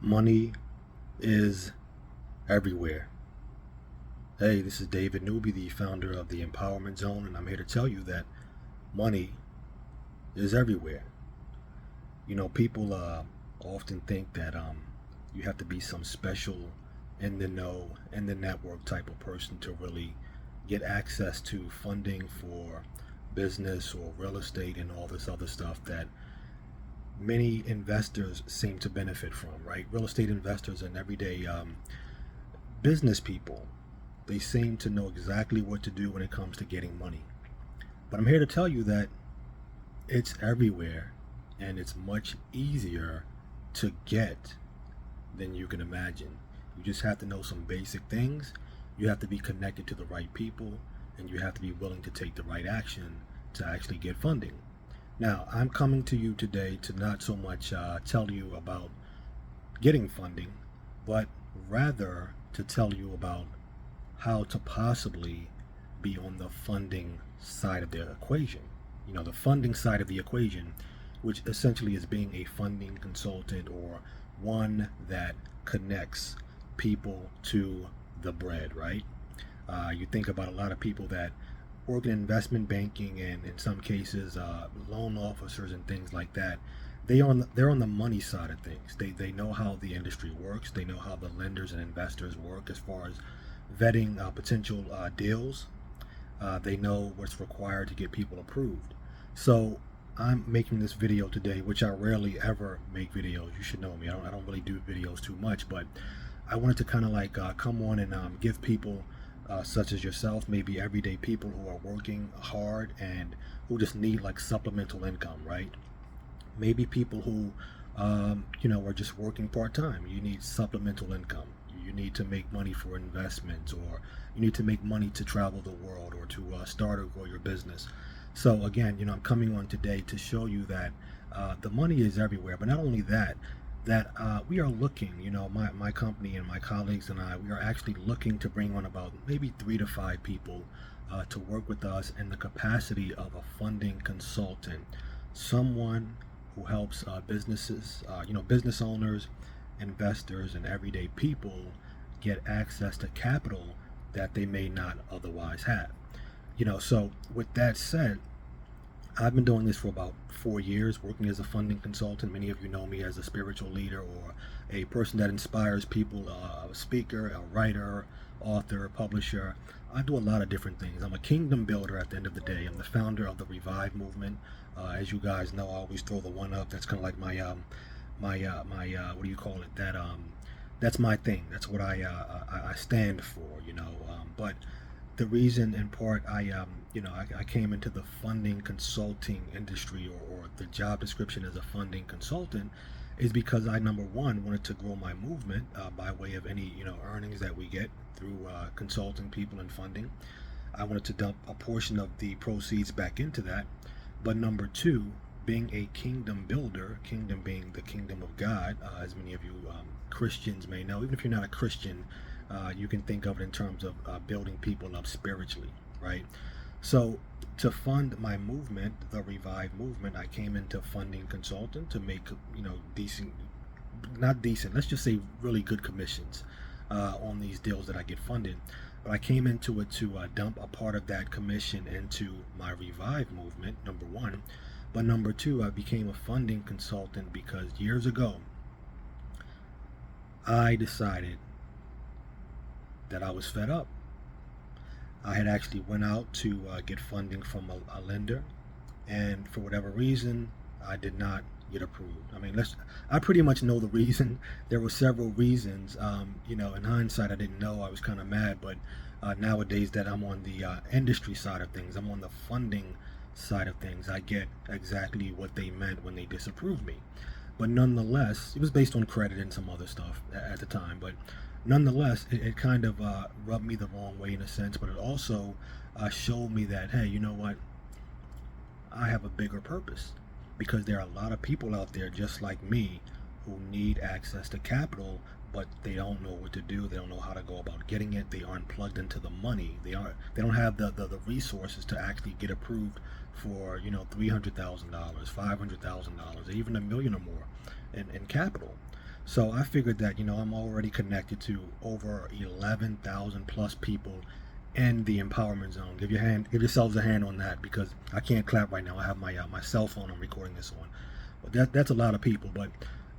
Money is everywhere. Hey, this is David Newby, the founder of the Empowerment Zone, and I'm here to tell you that money is everywhere. People often think that you have to be some special in the know, in the network type of person to really get access to funding for business or real estate and all this other stuff that many investors seem to benefit from, right? Real estate investors and everyday business people, they seem to know exactly what to do when it comes to getting money. But I'm here to tell you that it's everywhere and it's much easier to get than you can imagine. You just have to know some basic things. You have to be connected to the right people, and you have to be willing to take the right action to actually get funding. Now, I'm coming to you today to not so much tell you about getting funding, but rather to tell you about how to possibly be on the funding side of the equation. The funding side of the equation, which essentially is being a funding consultant or one that connects people to the bread, right? You think about a lot of people that work in investment banking and in some cases loan officers and things like that. They're on the money side of things. They know how the industry works. They know how the lenders and investors work as far as vetting potential deals. They know what's required to get people approved. So I'm making this video today, which I rarely ever make videos. You should know me. I don't really do videos too much, but I wanted to kind of like come on and give people such as yourself, maybe everyday people who are working hard and who just need like supplemental income, right? Maybe people who, are just working part-time. You need supplemental income. You need to make money for investments, or you need to make money to travel the world, or to start or grow your business. So again, I'm coming on today to show you that the money is everywhere, but not only that, we are looking, my company and my colleagues and we are actually looking to bring on about maybe 3 to 5 people to work with us in the capacity of a funding consultant, someone who helps businesses, business owners, investors, and everyday people get access to capital that they may not otherwise have. So with that said, I've been doing this for about 4 years, working as a funding consultant. Many of you know me as a spiritual leader or a person that inspires people, a speaker, a writer, author, publisher. I do a lot of different things. I'm a kingdom builder at the end of the day. I'm the founder of the Revive movement. As you guys know, I always throw the one up. That's kind of like my what do you call it? That's my thing. That's what I stand for. But the reason in part I came into the funding consulting industry, or the job description as a funding consultant, is because I, number one, wanted to grow my movement by way of any earnings that we get through consulting people and funding. I wanted to dump a portion of the proceeds back into that. But number two, being a kingdom builder, kingdom being the kingdom of God, as many of you Christians may know. Even if you're not a Christian, you can think of it in terms of building people up spiritually, right? So to fund my movement, the Revive movement, I came into funding consultant to make decent, not decent, let's just say really good commissions on these deals that I get funded. But I came into it to dump a part of that commission into my Revive movement, number one. But number two, I became a funding consultant because years ago I decided that I was fed up. I had actually went out to get funding from a lender, and for whatever reason, I did not get approved. I pretty much know the reason. There were several reasons. In hindsight, I didn't know. I was kind of mad, but nowadays that I'm on the industry side of things, I'm on the funding side of things, I get exactly what they meant when they disapproved me. But nonetheless, it was based on credit and some other stuff at the time, but nonetheless, it kind of rubbed me the wrong way in a sense, but it also showed me that, hey, you know what? I have a bigger purpose, because there are a lot of people out there just like me who need access to capital, but they don't know what to do. They don't know how to go about getting it. They aren't plugged into the money. They don't have the resources to actually get approved for $300,000, $500,000, even $1 million or more in capital. So I figured that, I'm already connected to over 11,000 plus people in the empowerment zone. Give yourselves a hand on that, because I can't clap right now. I have my cell phone I'm recording this on. But that's a lot of people. But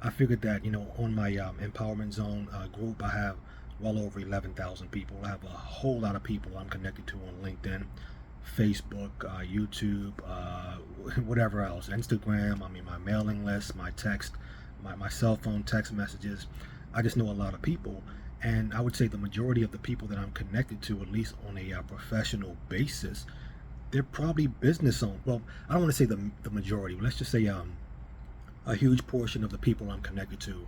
I figured that, on my empowerment zone group, I have well over 11,000 people. I have a whole lot of people I'm connected to on LinkedIn, Facebook, YouTube, whatever else, Instagram. I mean, my mailing list, my text, my cell phone text messages. I just know a lot of people, and I would say the majority of the people that I'm connected to, at least on a professional basis, they're probably business owners. Well, I don't want to say the majority, but let's just say a huge portion of the people I'm connected to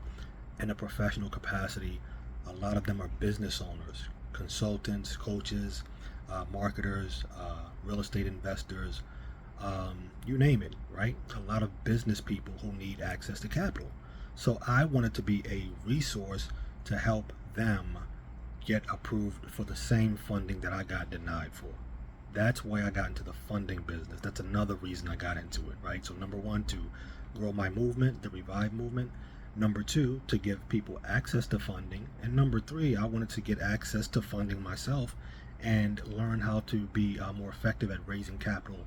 in a professional capacity, a lot of them are business owners, consultants, coaches, marketers, real estate investors, you name it, right? A lot of business people who need access to capital. So I wanted to be a resource to help them get approved for the same funding that I got denied for. That's why I got into the funding business. That's another reason I got into it, right? So number one, to grow my movement, the Revive movement. Number two, to give people access to funding. And number three, I wanted to get access to funding myself and learn how to be more effective at raising capital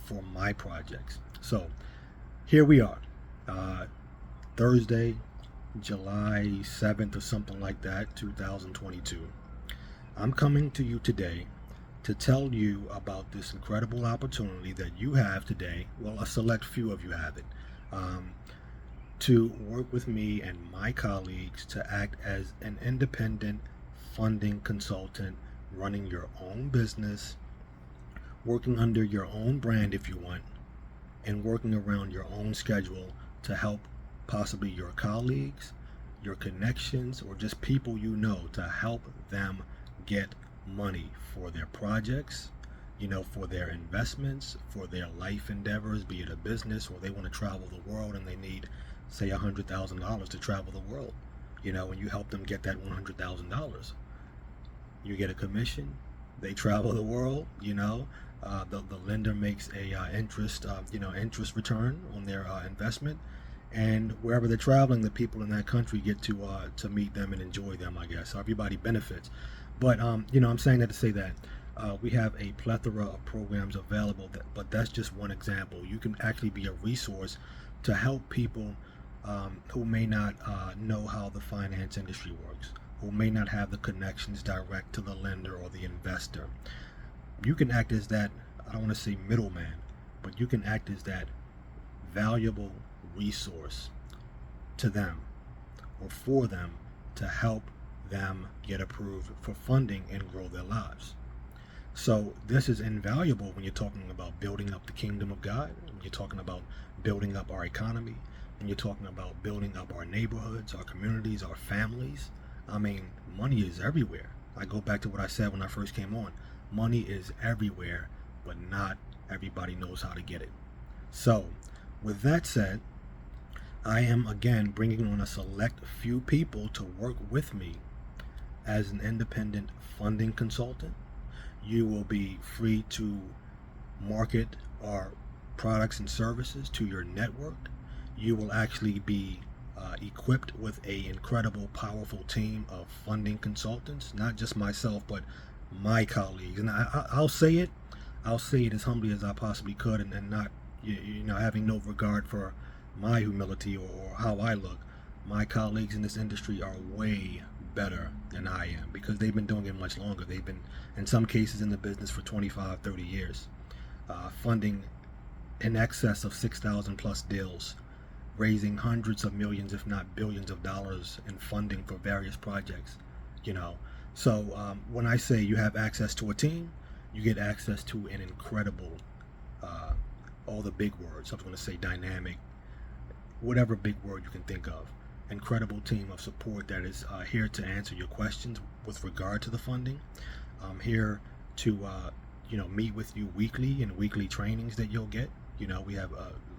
for my projects. So here we are, Thursday, July 7th or something like that, 2022. I'm coming to you today to tell you about this incredible opportunity that you have today. Well, a select few of you have it. To work with me and my colleagues to act as an independent funding consultant, running your own business, working under your own brand if you want, and working around your own schedule to help possibly your colleagues, your connections, or just people you know, to help them get money for their projects, for their investments, for their life endeavors, be it a business or they want to travel the world and they need, say, $100,000 to travel the world, and you help them get that $100,000. You get a commission, they travel the world, the lender makes a interest return on their investment, and wherever they're traveling, the people in that country get to meet them and enjoy them, I guess. So everybody benefits. But I'm saying that to say that we have a plethora of programs available, but that's just one example. You can actually be a resource to help people who may not know how the finance industry works, who may not have the connections direct to the lender or the investor. You can act as that, I don't want to say middleman, but you can act as that valuable resource to them or for them to help them get approved for funding and grow their lives. So this is invaluable when you're talking about building up the kingdom of God, when you're talking about building up our economy, when you're talking about building up our neighborhoods, our communities, our families. I mean, money is everywhere. I go back to what I said when I first came on. Money is everywhere, but not everybody knows how to get it. So, with that said, I am again bringing on a select few people to work with me as an independent funding consultant. You will be free to market our products and services to your network. You will actually be equipped with an incredible, powerful team of funding consultants, not just myself, but my colleagues. And I'll say it as humbly as I possibly could, and not, having no regard for my humility or how I look. My colleagues in this industry are way better than I am, because they've been doing it much longer. They've been, in some cases, in the business for 25, 30 years, funding in excess of 6,000 plus deals, raising hundreds of millions, if not billions of dollars in funding for various projects, So when I say you have access to a team, you get access to an incredible, all the big words, I'm going to say dynamic, whatever big word you can think of, incredible team of support that is here to answer your questions with regard to the funding. I'm here to meet with you weekly in weekly trainings that you'll get. We have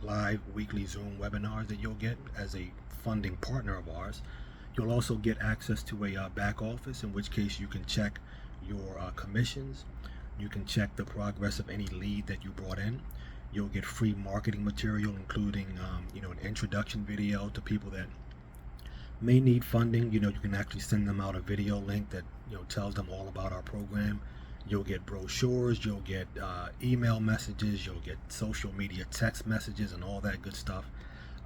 live weekly Zoom webinars that you'll get as a funding partner of ours. You'll also get access to a back office, in which case you can check your commissions. You can check the progress of any lead that you brought in. You'll get free marketing material, including an introduction video to people that may need funding, you can actually send them out a video link that tells them all about our program. You'll get brochures, you'll get email messages, you'll get social media text messages, and all that good stuff.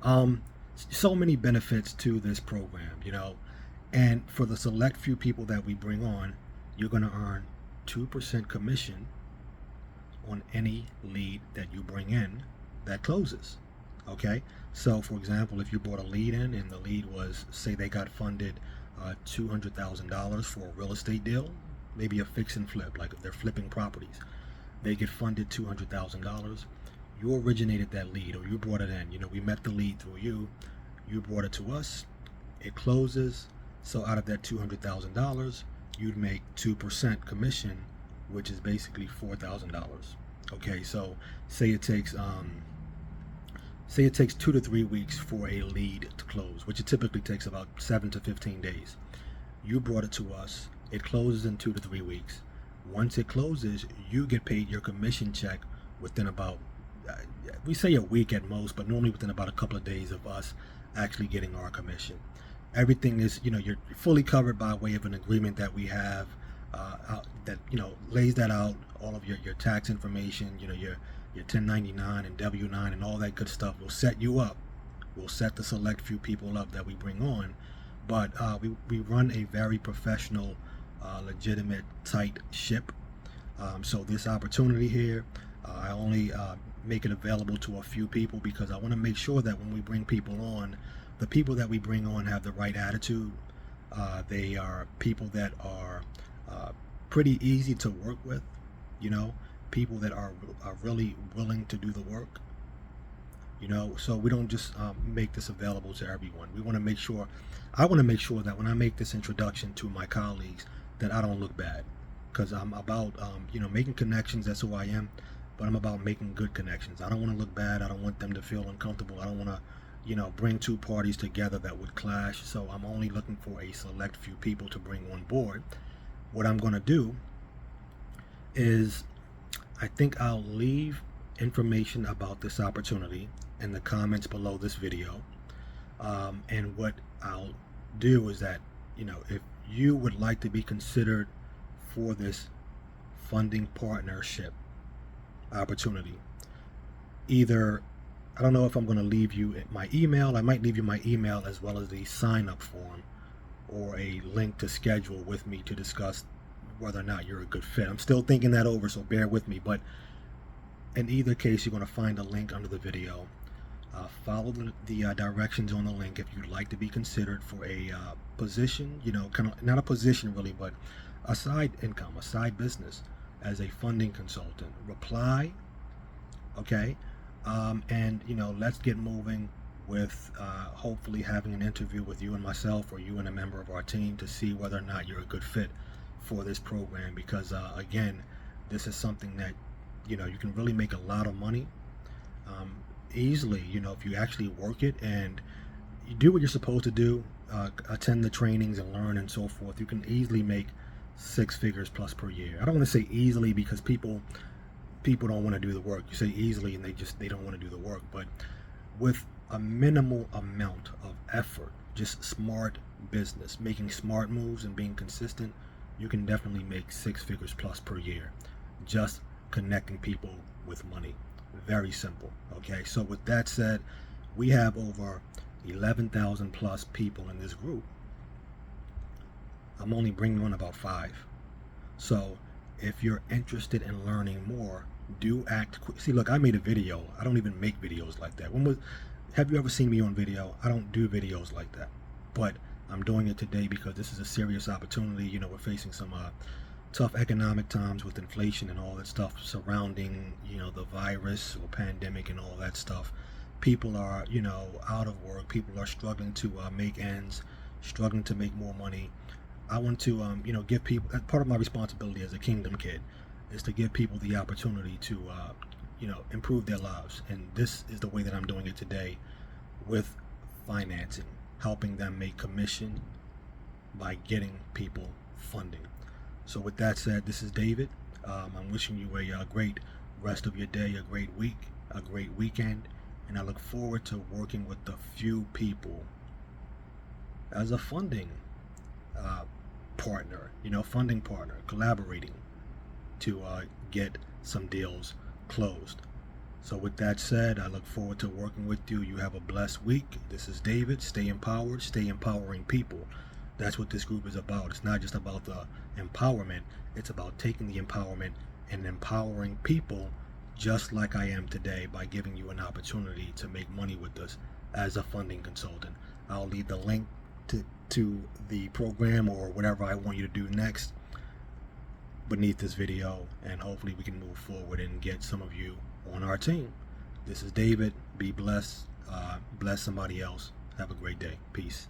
Um, so many benefits to this program. And for the select few people that we bring on, you're going to earn 2% commission on any lead that you bring in that closes. Okay, so for example, if you brought a lead in and the lead was, say, they got funded $200,000 for a real estate deal, maybe a fix and flip, like if they're flipping properties, they get funded $200,000. You originated that lead, or you brought it in. We met the lead through you. You brought it to us. It closes. So out of that $200,000, you'd make 2% commission, which is basically $4,000. Okay, so say it takes 2 to 3 weeks for a lead to close, which it typically takes about 7 to 15 days. You brought it to us. It closes in 2 to 3 weeks. Once it closes, you get paid your commission check within about, we say a week at most, but normally within about a couple of days of us actually getting our commission. Everything is, you're fully covered by way of an agreement that we have that, lays that out, all of your tax information, your 1099 and W-9 and all that good stuff. Will set you up. We'll set the select few people up that we bring on. But we run a very professional, legitimate, tight ship. So this opportunity here, I only make it available to a few people because I want to make sure that when we bring people on, the people that we bring on have the right attitude. They are people that are pretty easy to work with, people that are really willing to do the work. So we don't just make this available to everyone. I want to make sure that when I make this introduction to my colleagues, that I don't look bad, because I'm about making connections. That's who I am. But I'm about making good connections. I don't want to look bad. I don't want them to feel uncomfortable. I don't want to bring two parties together that would clash. So I'm only looking for a select few people to bring on board. What I'm going to do is, I think I'll leave information about this opportunity in the comments below this video. And what I'll do is that, if you would like to be considered for this funding partnership opportunity, either, I don't know if I'm going to leave you my email. I might leave you my email as well as the sign up form, or a link to schedule with me to discuss whether or not you're a good fit. I'm still thinking that over, so bear with me. But in either case, you're going to find a link under the video. Follow the directions on the link if you'd like to be considered for a position, kind of not a position really, but a side income, a side business as a funding consultant. Reply, okay, and let's get moving with hopefully having an interview with you and myself, or you and a member of our team, to see whether or not you're a good fit for this program. Because again, this is something that you can really make a lot of money easily, if you actually work it and you do what you're supposed to do, attend the trainings and learn and so forth. You can easily make 6 figures plus per year. I don't want to say easily, because people don't want to do the work. You say easily and they don't want to do the work. But with a minimal amount of effort, just smart business, making smart moves and being consistent, you can definitely make 6 figures plus per year, just connecting people with money. Very simple. Okay, so with that said, we have over 11,000 plus people in this group. I'm only bringing on about 5. So if you're interested in learning more, do act quick. See, look, I made a video. I don't even make videos like that. Have you ever seen me on video? I don't do videos like that. But I'm doing it today because this is a serious opportunity. We're facing some tough economic times with inflation and all that stuff surrounding, the virus or pandemic and all that stuff. People are, out of work. People are struggling to make ends, struggling to make more money. I want to, give people, part of my responsibility as a Kingdom Kid is to give people the opportunity to, improve their lives. And this is the way that I'm doing it today, with financing, helping them make commission by getting people funding. So with that said, this is David. I'm wishing you a great rest of your day, a great week, a great weekend, and I look forward to working with the few people as a funding uh, partner, funding partner, collaborating to get some deals closed. So with that said, I look forward to working with you. You have a blessed week. This is David. Stay empowered. Stay empowering people. That's what this group is about. It's not just about the empowerment. It's about taking the empowerment and empowering people just like I am today by giving you an opportunity to make money with us as a funding consultant. I'll leave the link to the program or whatever I want you to do next beneath this video, and hopefully we can move forward and get some of you on our team. This is David. Be blessed. Bless somebody else. Have a great day. Peace.